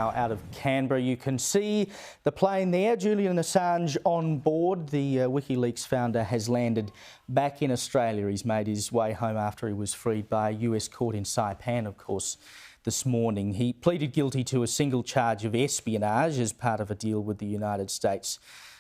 Out of Canberra, you can see the plane there. Julian Assange on board. The WikiLeaks founder has landed back in Australia. He's made his way home after he was freed by a US court in Saipan, of course, this morning. He pleaded guilty to a single charge of espionage as part of a deal with the United States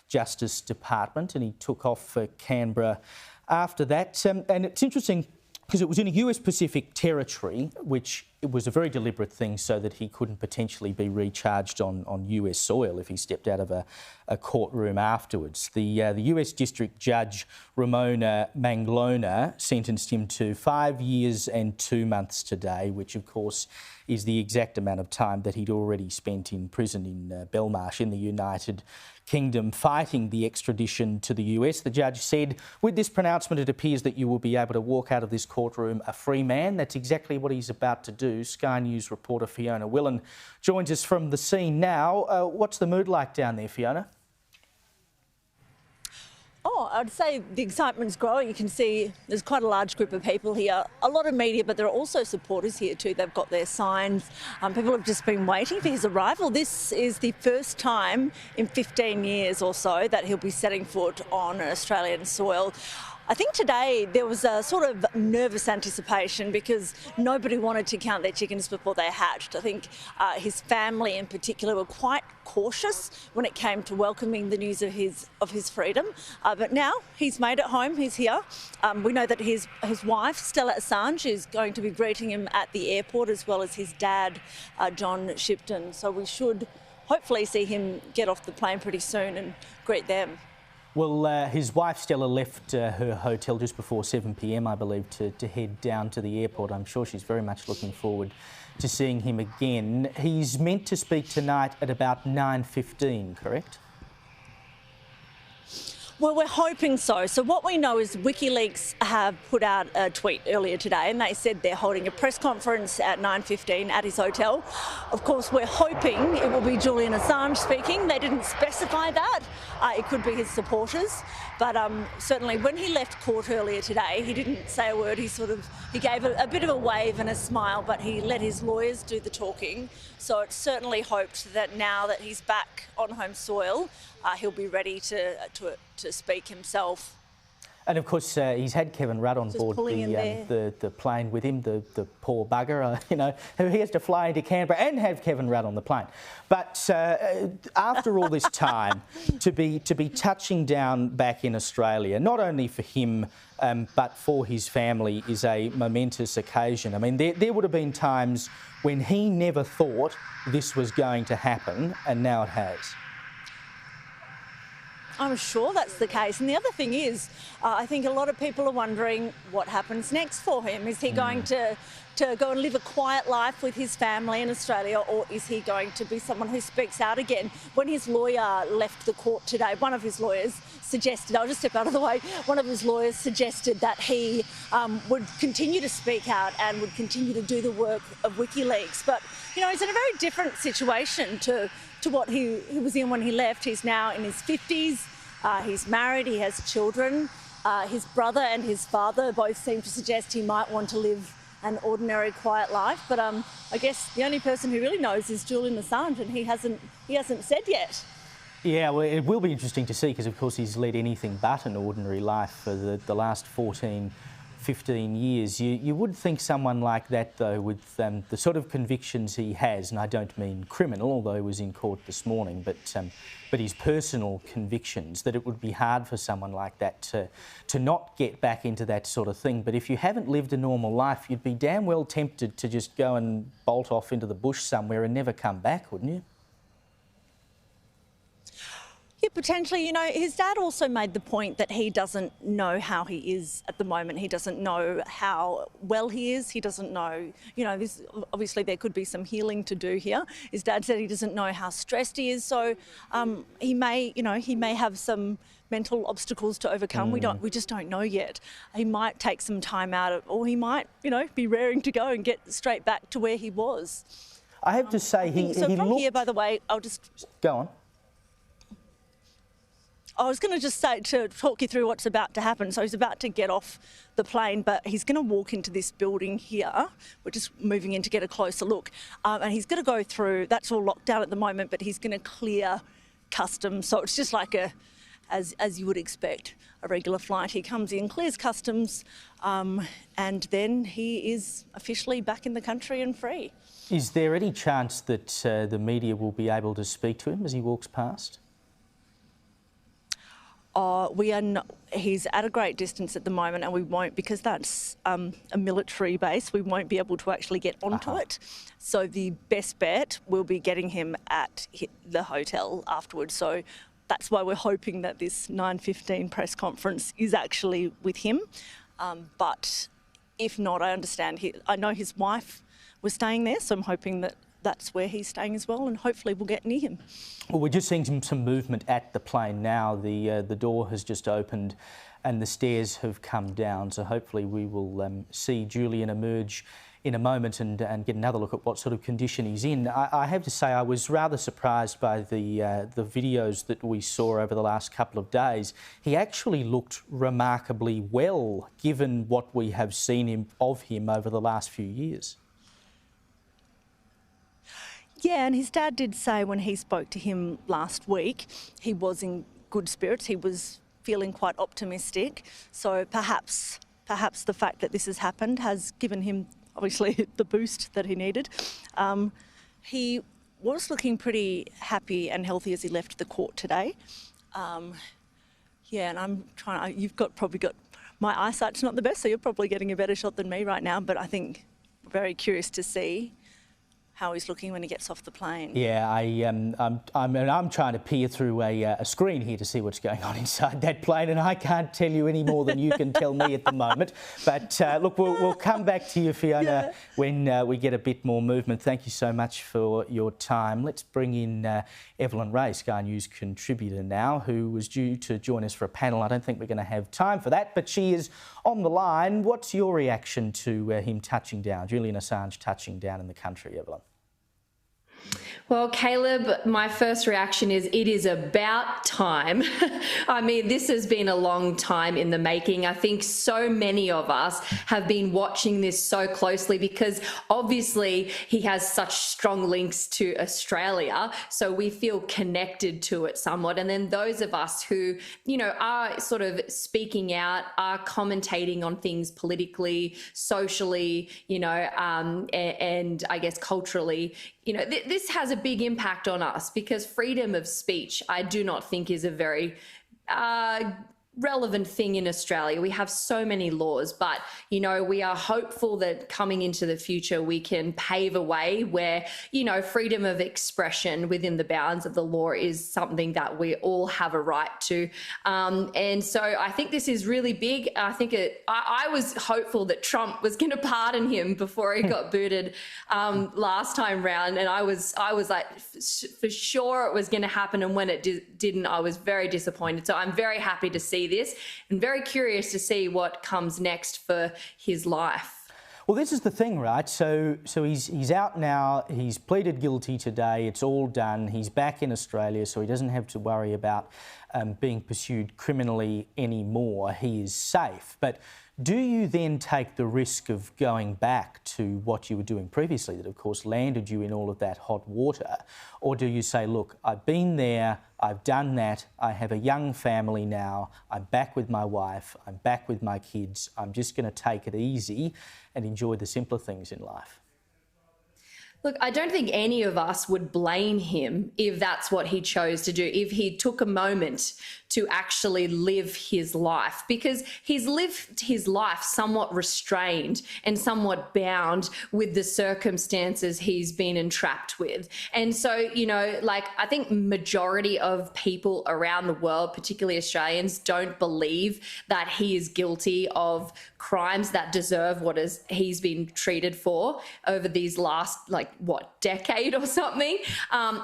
Justice Department, and he took off for Canberra after that. And it's interesting because it was in a US Pacific territory, which it was a very deliberate thing so that he couldn't potentially be recharged on US soil if he stepped out of a courtroom afterwards. The US District Judge Ramona Manglona sentenced him to 5 years and 2 months today, which of course is the exact amount of time that he'd already spent in prison in Belmarsh in the United Kingdom fighting the extradition to the US. The judge said, with this pronouncement, it appears that you will be able to walk out of this courtroom a free man. That's exactly what he's about to do. Sky News reporter Fiona Willan joins us from the scene now. What's the mood like down there, Fiona? Oh, I'd say the excitement's growing. You can see there's quite a large group of people here. A lot of media, but there are also supporters here too. They've got their signs. People have just been waiting for his arrival. This is the first time in 15 years or so that he'll be setting foot on Australian soil. I think today there was a sort of nervous anticipation because nobody wanted to count their chickens before they hatched. I think his family in particular were quite cautious when it came to welcoming the news of his freedom. But now he's made it home, he's here. We know that his wife, Stella Assange, is going to be greeting him at the airport, as well as his dad, John Shipton. So we should hopefully see him get off the plane pretty soon and greet them. Well, his wife Stella left her hotel just before 7 p.m, I believe, to head down to the airport. I'm sure she's very much looking forward to seeing him again. He's meant to speak tonight at about 9:15, correct? Well, we're hoping so. So what we know is WikiLeaks have put out a tweet earlier today and they said they're holding a press conference at 9:15 at his hotel. Of course, we're hoping it will be Julian Assange speaking. They didn't specify that. It could be his supporters. But certainly when he left court earlier today, he didn't say a word. He gave a bit of a wave and a smile, but he let his lawyers do the talking. So it's certainly hoped that now that he's back on home soil, he'll be ready to speak himself. And of course, he's had Kevin Rudd on board the plane with him, the poor bugger, you know, he has to fly into Canberra and have Kevin Rudd on the plane. But after all this time, to be touching down back in Australia, not only for him but for his family, is a momentous occasion. I mean, there would have been times when he never thought this was going to happen, and now it has. I'm sure that's the case. And the other thing is, I think a lot of people are wondering what happens next for him. Is he going to go and live a quiet life with his family in Australia, or is he going to be someone who speaks out again? When his lawyer left the court today, one of his lawyers suggested, I'll just step out of the way, one of his lawyers suggested that he would continue to speak out and would continue to do the work of WikiLeaks. But, you know, he's in a very different situation to what he was in when he left. He's now in his 50s, he's married, he has children. His brother and his father both seem to suggest he might want to live an ordinary, quiet life. But I guess the only person who really knows is Julian Assange, and he hasn't said yet. Yeah, well, it will be interesting to see because, of course, he's led anything but an ordinary life for the last 15 years. You would think someone like that, though, with the sort of convictions he has, and I don't mean criminal, although he was in court this morning, but his personal convictions, that it would be hard for someone like that to not get back into that sort of thing. But if you haven't lived a normal life, you'd be damn well tempted to just go and bolt off into the bush somewhere and never come back, wouldn't you? Yeah, potentially. You know, his dad also made the point that he doesn't know how he is at the moment. He doesn't know how well he is. He doesn't know, you know, obviously there could be some healing to do here. His dad said he doesn't know how stressed he is. So he may have some mental obstacles to overcome. We just don't know yet. He might take some time out, or he might, you know, be raring to go and get straight back to where he was. I have to say, he from here, by the way, I'll just go on. I was going to just say to talk you through what's about to happen. So he's about to get off the plane, but he's going to walk into this building here. We're just moving in to get a closer look. And he's going to go through, that's all locked down at the moment, but he's going to clear customs. So it's just like as you would expect, a regular flight. He comes in, clears customs, and then he is officially back in the country and free. Is there any chance that the media will be able to speak to him as he walks past? He's at a great distance at the moment, and we won't, because that's a military base, we won't be able to actually get onto it. So the best bet will be getting him at the hotel afterwards. So that's why we're hoping that this 9:15 press conference is actually with him. But if not, I know his wife was staying there, so I'm hoping that that's where he's staying as well, and hopefully we'll get near him. Well, we're just seeing some movement at the plane now. The door has just opened and the stairs have come down, so hopefully we will see Julian emerge in a moment and get another look at what sort of condition he's in. I have to say I was rather surprised by the videos that we saw over the last couple of days. He actually looked remarkably well, given what we have seen of him over the last few years. Yeah, and his dad did say when he spoke to him last week, he was in good spirits. He was feeling quite optimistic. So perhaps the fact that this has happened has given him, obviously, the boost that he needed. He was looking pretty happy and healthy as he left the court today. Yeah, and I'm trying. Probably got my eyesight's not the best, so you're probably getting a better shot than me right now. But I think very curious to see how he's looking when he gets off the plane. Yeah, I'm trying to peer through a screen here to see what's going on inside that plane, and I can't tell you any more than you can tell me at the moment. But look, we'll come back to you, Fiona, when we get a bit more movement. Thank you so much for your time. Let's bring in Evelyn Ray, Sky News contributor now, who was due to join us for a panel. I don't think we're going to have time for that, but she is on the line. What's your reaction to him touching down, Julian Assange touching down in the country, Evelyn? Well, Caleb, my first reaction is it is about time. I mean, this has been a long time in the making. I think so many of us have been watching this so closely because obviously he has such strong links to Australia, so we feel connected to it somewhat. And then those of us who, you know, are sort of speaking out, are commentating on things politically, socially, you know, and I guess culturally, you know, this has a big impact on us because freedom of speech, I do not think is a very relevant thing in Australia. We have so many laws, but, you know, we are hopeful that coming into the future, we can pave a way where, you know, freedom of expression within the bounds of the law is something that we all have a right to. And so I think this is really big. I think I was hopeful that Trump was going to pardon him before he got booted last time round. And I was like, for sure it was going to happen. And when it didn't, I was very disappointed. So I'm very happy to see this and very curious to see what comes next for his life. Well, this is the thing, right? So he's out now. He's pleaded guilty today. It's all done. He's back in Australia, so he doesn't have to worry about being pursued criminally anymore. He is safe. But do you then take the risk of going back to what you were doing previously that, of course, landed you in all of that hot water? Or do you say, look, I've been there, I've done that, I have a young family now, I'm back with my wife, I'm back with my kids, I'm just going to take it easy and enjoy the simpler things in life? Look, I don't think any of us would blame him if that's what he chose to do, if he took a moment to actually live his life, because he's lived his life somewhat restrained and somewhat bound with the circumstances he's been entrapped with. And so, you know, like, I think majority of people around the world, particularly Australians, don't believe that he is guilty of crimes that deserve what he's been treated for over these last, like, what, decade or something,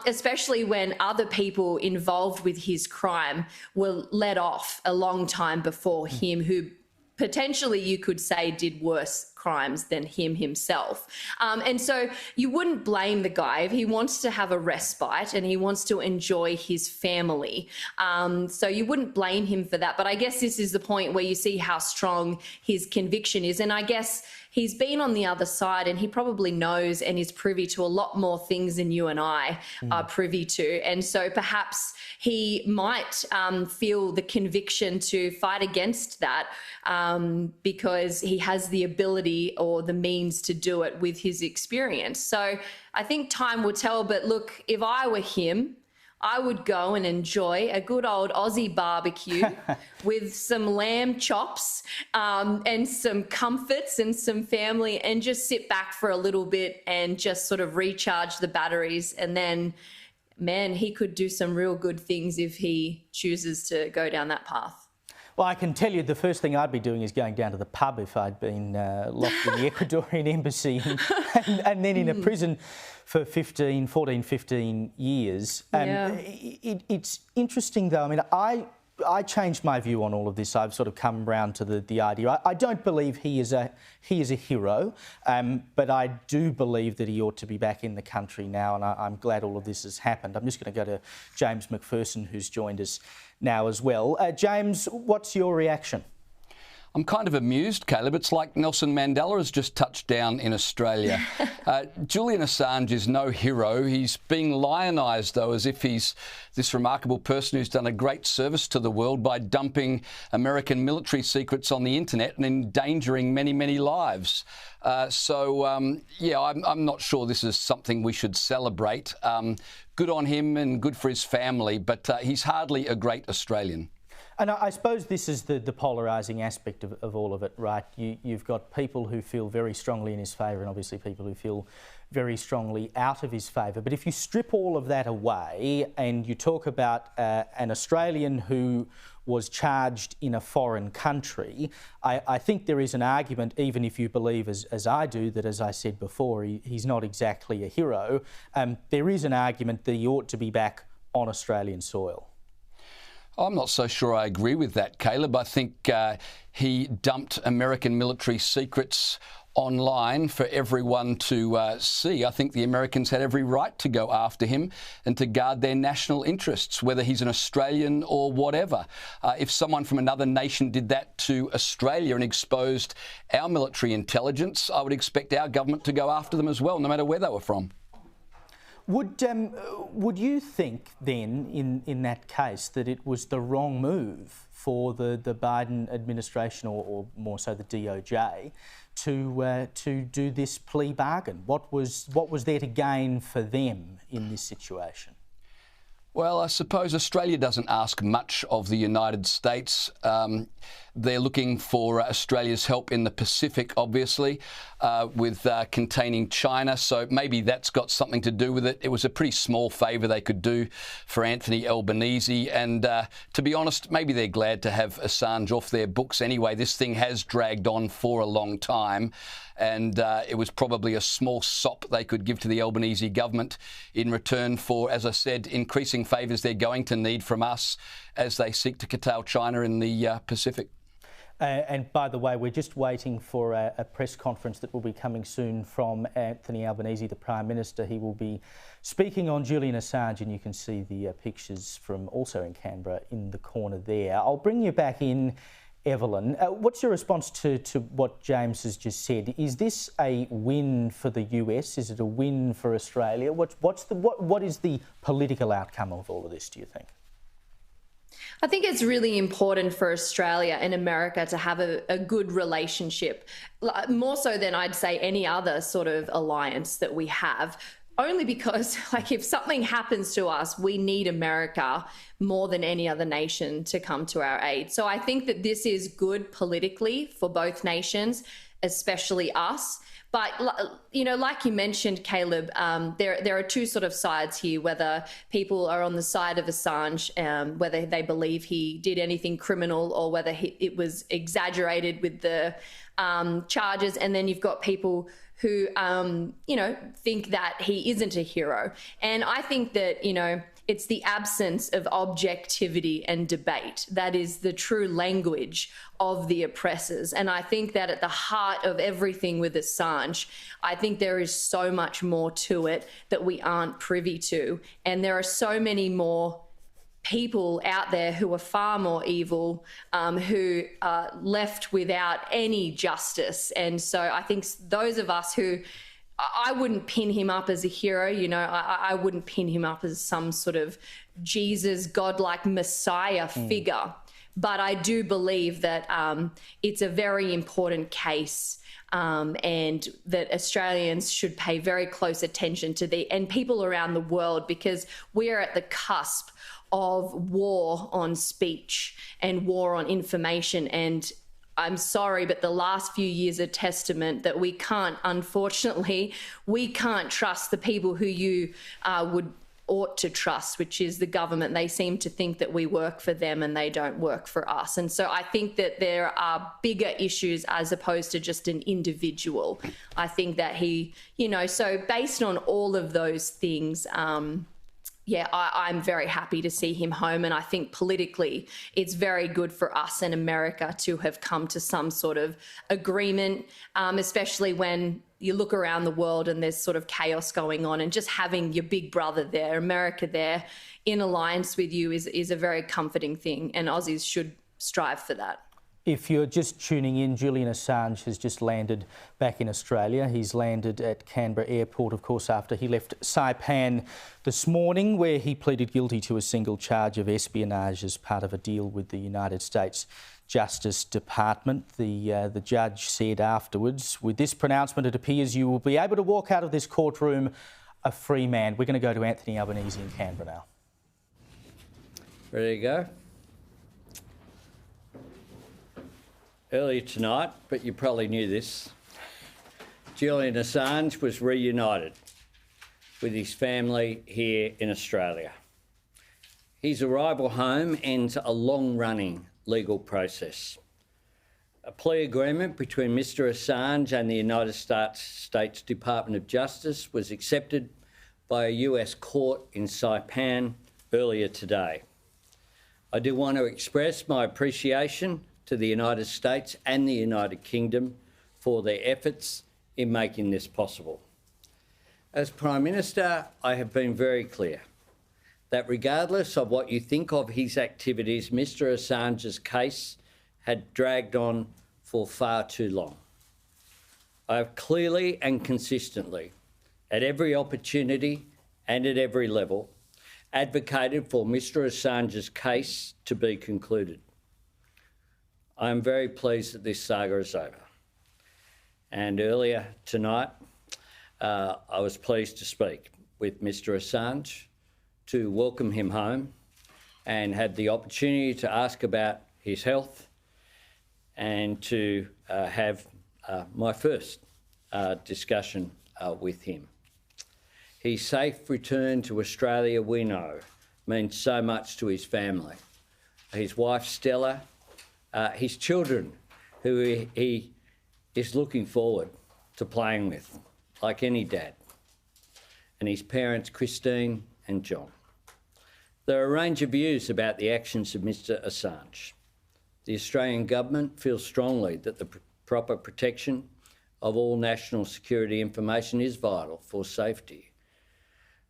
especially when other people involved with his crime were let off a long time before him, who potentially you could say did worse crimes than him himself. And so you wouldn't blame the guy if he wants to have a respite and he wants to enjoy his family. So you wouldn't blame him for that. But I guess this is the point where you see how strong his conviction is. And I guess he's been on the other side and he probably knows and is privy to a lot more things than you and I are privy to. And so perhaps he might feel the conviction to fight against that because he has the ability or the means to do it with his experience. So I think time will tell. But look, if I were him, I would go and enjoy a good old Aussie barbecue with some lamb chops and some comforts and some family, and just sit back for a little bit and just sort of recharge the batteries. And then, man, he could do some real good things if he chooses to go down that path. Well, I can tell you the first thing I'd be doing is going down to the pub if I'd been locked in the Ecuadorian embassy and then in a prison for 15 years. It's interesting, though. I mean, I changed my view on all of this. I've sort of come round to the idea. I don't believe he is a hero, but I do believe that he ought to be back in the country now, and I'm glad all of this has happened. I'm just going to go to James McPherson, who's joined us now as well. James, what's your reaction? I'm kind of amused, Caleb. It's like Nelson Mandela has just touched down in Australia. Julian Assange is no hero. He's being lionised, though, as if he's this remarkable person who's done a great service to the world by dumping American military secrets on the internet and endangering many, many lives. Yeah, I'm not sure this is something we should celebrate. Good on him and good for his family, but he's hardly a great Australian. And I suppose this is the polarising aspect of all of it, right? You've got people who feel very strongly in his favour and obviously people who feel very strongly out of his favour. But if you strip all of that away and you talk about an Australian who was charged in a foreign country, I think there is an argument, even if you believe, as I do, that, as I said before, he's not exactly a hero. There is an argument that he ought to be back on Australian soil. I'm not so sure I agree with that, Caleb. I think he dumped American military secrets online for everyone to see. I think the Americans had every right to go after him and to guard their national interests, whether he's an Australian or whatever. If someone from another nation did that to Australia and exposed our military intelligence, I would expect our government to go after them as well, no matter where they were from. Would you think then, in that case, that it was the wrong move for the Biden administration, or more so the DOJ, to do this plea bargain? What was there to gain for them in this situation? Well, I suppose Australia doesn't ask much of the United States. They're looking for Australia's help in the Pacific, obviously, with containing China. So maybe that's got something to do with it. It was a pretty small favour they could do for Anthony Albanese. And to be honest, maybe they're glad to have Assange off their books anyway. This thing has dragged on for a long time. And it was probably a small sop they could give to the Albanese government in return for, as I said, increasing favours they're going to need from us as they seek to curtail China in the Pacific. And by the way, we're just waiting for a press conference that will be coming soon from Anthony Albanese, the Prime Minister. He will be speaking on Julian Assange, and you can see the pictures from also in Canberra in the corner there. I'll bring you back in, Evelyn. What's your response to what James has just said? Is this a win for the US? Is it a win for Australia? What is the political outcome of all of this, do you think? I think it's really important for Australia and America to have a good relationship, more so than I'd say any other sort of alliance that we have. Only because, like, if something happens to us, we need America more than any other nation to come to our aid. So I think that this is good politically for both nations, especially us. But, you know, like you mentioned, Caleb, there are two sort of sides here, whether people are on the side of Assange, whether they believe he did anything criminal or whether it was exaggerated with the charges. And then you've got people who, you know, think that he isn't a hero. And I think that, you know, It's the absence of objectivity and debate. That is the true language of the oppressors. And I think that at the heart of everything with Assange, I think there is so much more to it that we aren't privy to. And there are so many more people out there who are far more evil, who are left without any justice. And so I think those of us who, I wouldn't pin him up as a hero, you know, I wouldn't pin him up as some sort of Jesus, godlike Messiah figure. But I do believe that it's a very important case, and that Australians should pay very close attention to and people around the world, because we are at the cusp of war on speech and war on information. And I'm sorry, but the last few years are testament that we can't, unfortunately, we can't trust the people who you ought to trust, which is the government. They seem to think that we work for them and they don't work for us. And so I think that there are bigger issues as opposed to just an individual. I think that he, you know, so based on all of those things, yeah, I'm very happy to see him home. And I think politically it's very good for us and America to have come to some sort of agreement, especially when you look around the world and there's sort of chaos going on, and just having your big brother there, America there, in alliance with you is a very comforting thing. And Aussies should strive for that. If you're just tuning in, Julian Assange has just landed back in Australia. He's landed at Canberra Airport, of course, after he left Saipan this morning, where he pleaded guilty to a single charge of espionage as part of a deal with the United States Justice Department. The judge said afterwards, with this pronouncement, it appears you will be able to walk out of this courtroom a free man. We're going to go to Anthony Albanese in Canberra now. Ready to go? Earlier tonight, but you probably knew this, Julian Assange was reunited with his family here in Australia. His arrival home ends a long-running legal process. A plea agreement between Mr Assange and the United States Department of Justice was accepted by a US court in Saipan earlier today. I do want to express my appreciation to the United States and the United Kingdom for their efforts in making this possible. As Prime Minister, I have been very clear that regardless of what you think of his activities, Mr Assange's case had dragged on for far too long. I have clearly and consistently, at every opportunity and at every level, advocated for Mr Assange's case to be concluded. I am very pleased that this saga is over. And earlier tonight, I was pleased to speak with Mr Assange, to welcome him home, and had the opportunity to ask about his health and to have my first discussion with him. His safe return to Australia, we know, means so much to his family. His wife, Stella, his children, who he is looking forward to playing with, like any dad, and his parents, Christine and John. There are a range of views about the actions of Mr Assange. The Australian government feels strongly that the proper protection of all national security information is vital for safety.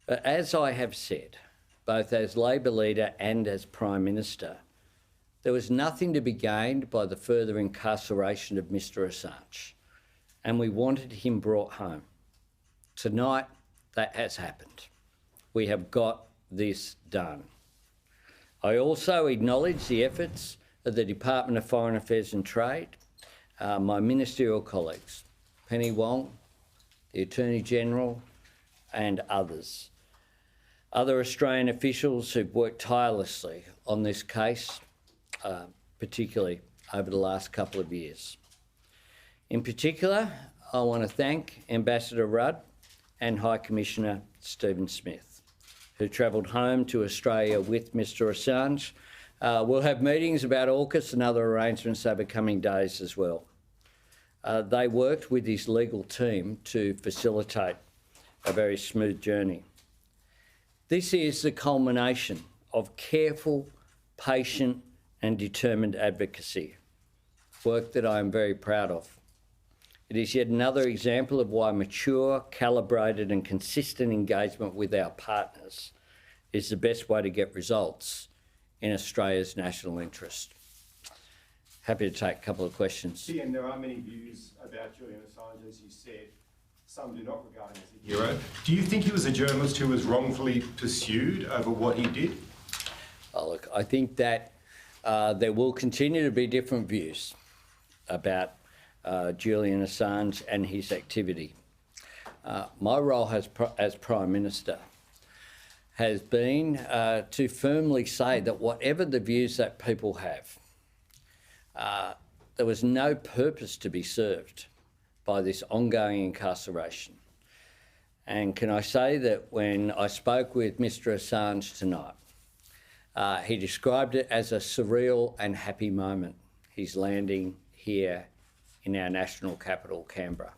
But as I have said, both as Labor leader and as Prime Minister, there was nothing to be gained by the further incarceration of Mr Assange, and we wanted him brought home. Tonight, that has happened. We have got this done. I also acknowledge the efforts of the Department of Foreign Affairs and Trade, my ministerial colleagues, Penny Wong, the Attorney General, and others. Other Australian officials who've worked tirelessly on this case, particularly over the last couple of years. In particular, I want to thank Ambassador Rudd and High Commissioner Stephen Smith, who travelled home to Australia with Mr Assange. We'll have meetings about AUKUS and other arrangements over coming days as well. They worked with his legal team to facilitate a very smooth journey. This is the culmination of careful, patient and determined advocacy, work that I am very proud of. It is yet another example of why mature, calibrated and consistent engagement with our partners is the best way to get results in Australia's national interest. Happy to take a couple of questions. Ian, there are many views about Julian Assange, as you said. Some do not regard him as a hero. Do you think he was a journalist who was wrongfully pursued over what he did? Oh, look, I think that there will continue to be different views about Julian Assange and his activity. My role as Prime Minister has been to firmly say that whatever the views that people have, there was no purpose to be served by this ongoing incarceration. And can I say that when I spoke with Mr Assange tonight, he described it as a surreal and happy moment. He's landing here in our national capital, Canberra.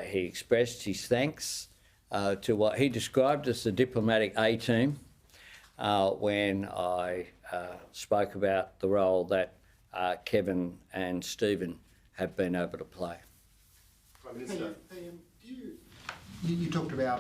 He expressed his thanks to what he described as the diplomatic A-team when I spoke about the role that Kevin and Stephen have been able to play. Prime Minister. You talked about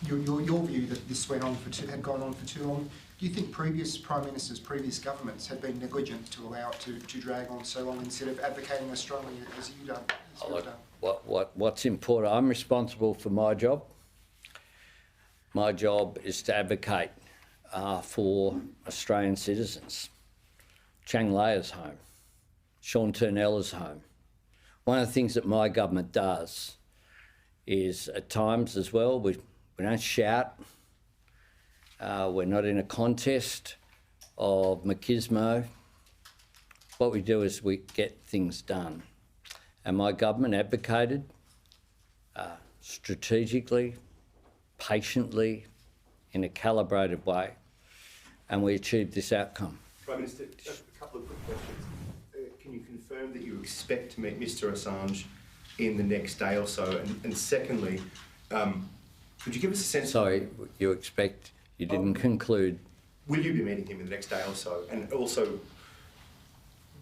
your view that this had gone on for too long. Do you think previous Prime Ministers, previous governments had been negligent to allow it to drag on so long instead of advocating as strongly as you've done? What's important, I'm responsible for my job. My job is to advocate for Australian citizens. Chang Leia's home. Sean Turnella's home. One of the things that my government does is at times as well, we don't shout. We're not in a contest of machismo. What we do is we get things done. And my government advocated strategically, patiently, in a calibrated way, and we achieved this outcome. Prime Minister, just a couple of quick questions. Can you confirm that you expect to meet Mr Assange in the next day or so? And secondly, could you give us a sense... Sorry, you expect... You didn't conclude. Will you be meeting him in the next day or so? And also,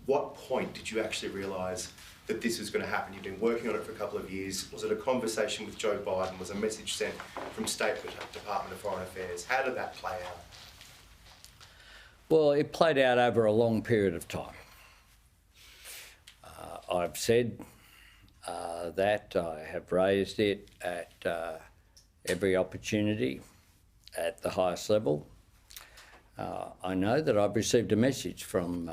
what point did you actually realise that this was going to happen? You've been working on it for a couple of years. Was it a conversation with Joe Biden? Was a message sent from State Department of Foreign Affairs? How did that play out? Well, it played out over a long period of time. I've said that I have raised it at every opportunity at the highest level. I know that I've received a message from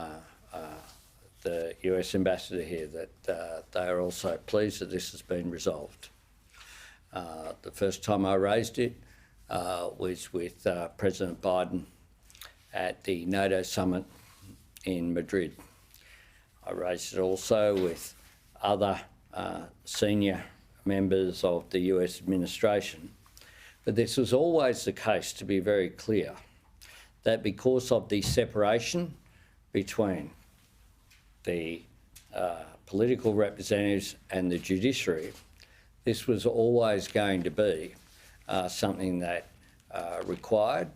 the US ambassador here that they are also pleased that this has been resolved. The first time I raised it was with President Biden at the NATO summit in Madrid. I raised it also with other senior members of the US administration. But this was always the case, to be very clear, that because of the separation between the political representatives and the judiciary, this was always going to be something that required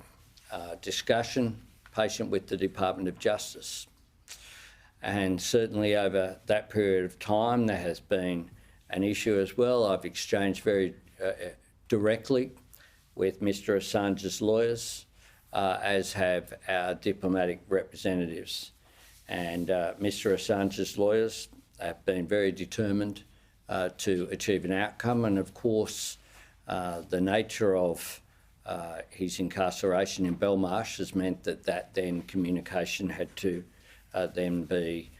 discussion, patient with the Department of Justice. And certainly over that period of time, there has been an issue as well. I've exchanged very directly with Mr Assange's lawyers, as have our diplomatic representatives. And Mr Assange's lawyers have been very determined to achieve an outcome. And of course, the nature of his incarceration in Belmarsh has meant that then communication had to then be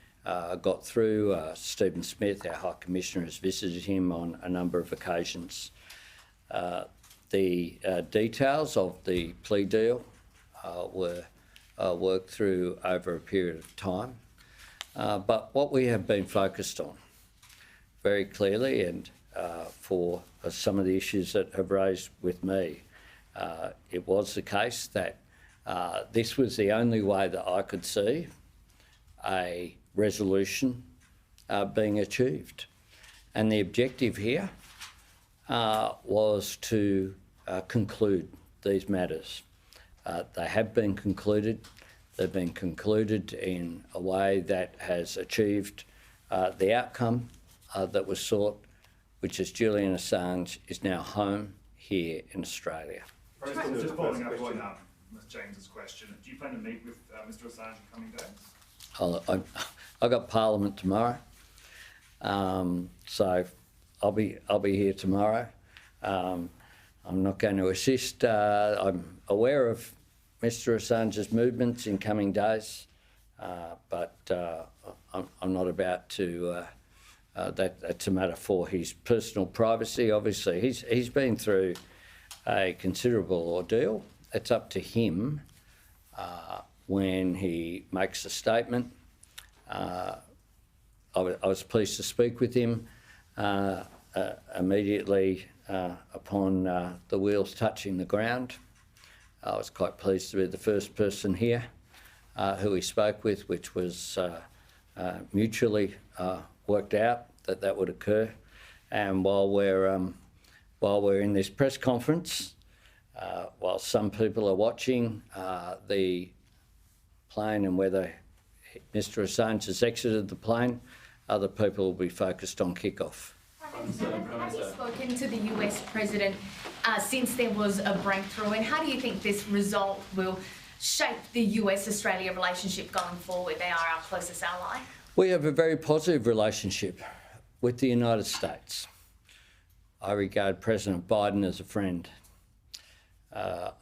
got through. Stephen Smith, our High Commissioner, has visited him on a number of occasions. The details of the plea deal were worked through over a period of time. But what we have been focused on very clearly, and for some of the issues that have raised with me, it was the case that this was the only way that I could see a resolution being achieved. And the objective here was to conclude these matters. They have been concluded. They've been concluded in a way that has achieved the outcome that was sought, which is Julian Assange is now home here in Australia. Just following up on Ms James's question, do you plan to meet with Mr Assange in coming days? I've got Parliament tomorrow, so I'll be here tomorrow. I'm not going to assist. I'm aware of Mr Assange's movements in coming days, but I'm not about to. That's a matter for his personal privacy. Obviously, he's been through a considerable ordeal. It's up to him when he makes a statement. I was pleased to speak with him immediately upon the wheels touching the ground. I was quite pleased to be the first person here who he spoke with, which was mutually worked out that would occur. And while we're in this press conference, while some people are watching the plane and whether Mr Assange has exited the plane, other people will be focused on kick-off. Have you spoken to the US President since there was a breakthrough, and how do you think this result will shape the US-Australia relationship going forward? They are our closest ally. We have a very positive relationship with the United States. I regard President Biden as a friend.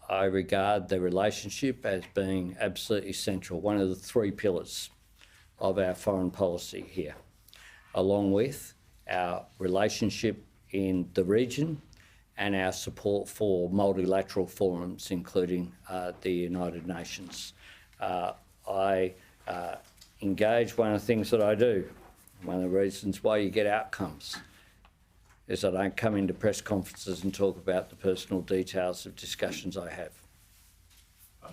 I regard the relationship as being absolutely central, one of the three pillars of our foreign policy here, along with our relationship in the region and our support for multilateral forums, including the United Nations. I engage. One of the things that I do, one of the reasons why you get outcomes, is I don't come into press conferences and talk about the personal details of discussions I have.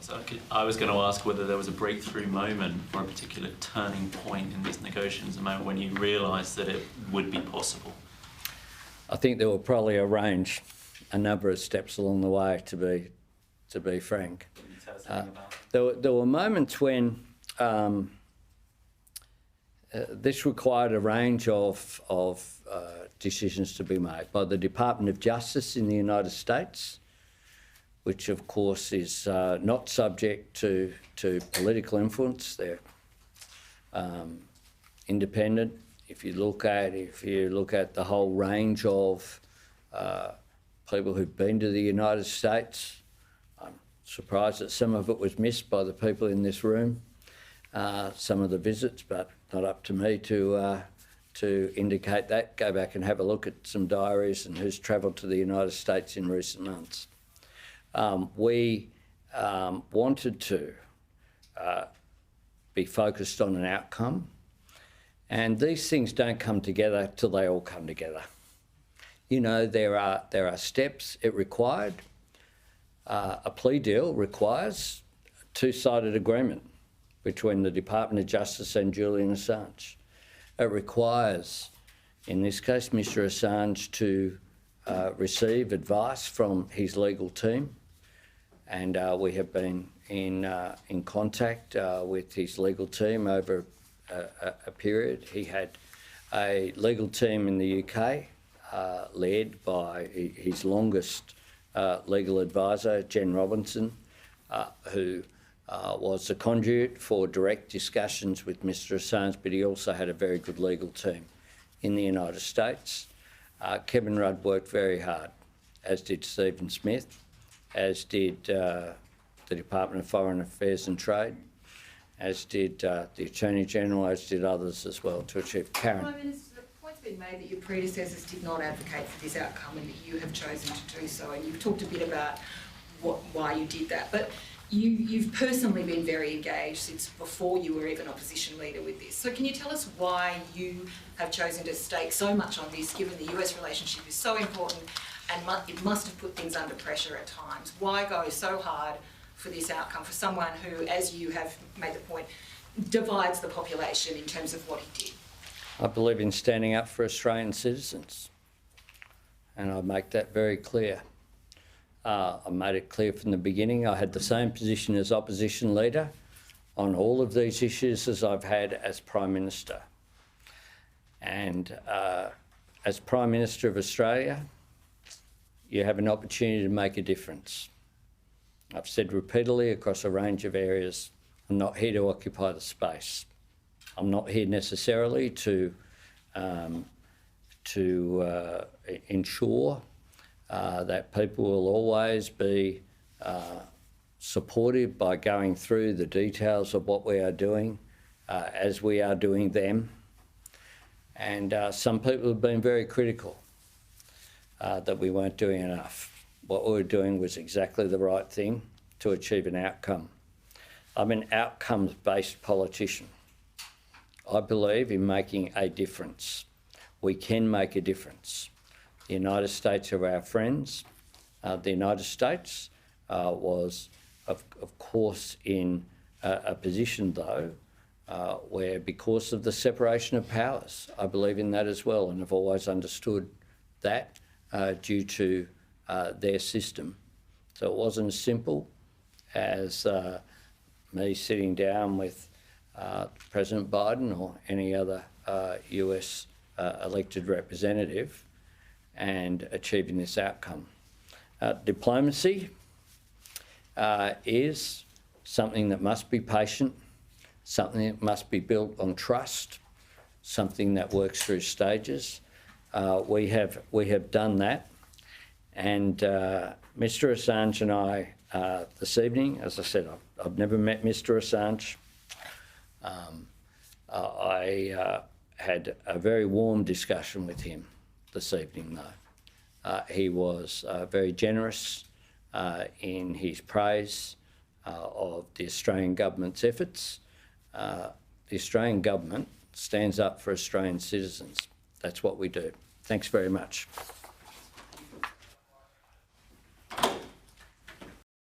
So I was going to ask whether there was a breakthrough moment or a particular turning point in these negotiations, a moment when you realised that it would be possible. I think there were probably a number of steps along the way, to be frank. Can you tell us anything about that? There were moments when this required a range of decisions to be made by the Department of Justice in the United States, which of course is not subject to political influence. They're independent. If you look at the whole range of people who've been to the United States, I'm surprised that some of it was missed by the people in this room, some of the visits, but not up to me to indicate that. Go back and have a look at some diaries and who's travelled to the United States in recent months. We wanted to be focused on an outcome, and these things don't come together till they all come together. You know, there are steps it required. A plea deal requires a two-sided agreement between the Department of Justice and Julian Assange. It requires, in this case, Mr Assange to receive advice from his legal team, and we have been in contact with his legal team over a period. He had a legal team in the UK led by his longest legal advisor, Jen Robinson, who was the conduit for direct discussions with Mr Assange, but he also had a very good legal team in the United States. Kevin Rudd worked very hard, as did Stephen Smith, as did the Department of Foreign Affairs and Trade, as did the Attorney General, as did others as well, to achieve. Karen. Prime Minister, the point's been made that your predecessors did not advocate for this outcome and that you have chosen to do so, and you've talked a bit about why you did that. But you've personally been very engaged since before you were even opposition leader with this. So can you tell us why you have chosen to stake so much on this, given the US relationship is so important and it must have put things under pressure at times? Why go so hard for this outcome for someone who, as you have made the point, divides the population in terms of what he did? I believe in standing up for Australian citizens, and I make that very clear. I made it clear from the beginning I had the same position as opposition leader on all of these issues as I've had as Prime Minister. And as Prime Minister of Australia, you have an opportunity to make a difference. I've said repeatedly across a range of areas, I'm not here to occupy the space. I'm not here necessarily to ensure that people will always be supportive by going through the details of what we are doing as we are doing them. And some people have been very critical that we weren't doing enough. What we were doing was exactly the right thing to achieve an outcome. I'm an outcomes-based politician. I believe in making a difference. We can make a difference. The United States are our friends. The United States was, of course, in a position, though, where because of the separation of powers, I believe in that as well, and I've always understood that due to their system. So it wasn't as simple as me sitting down with President Biden or any other US elected representative and achieving this outcome. Diplomacy is something that must be patient, something that must be built on trust, something that works through stages. We have done that, and Mr. Assange and I this evening, as I said, I've never met Mr. Assange. I had a very warm discussion with him this evening, though. He was very generous in his praise of the Australian government's efforts. The Australian government stands up for Australian citizens. That's what we do. Thanks very much.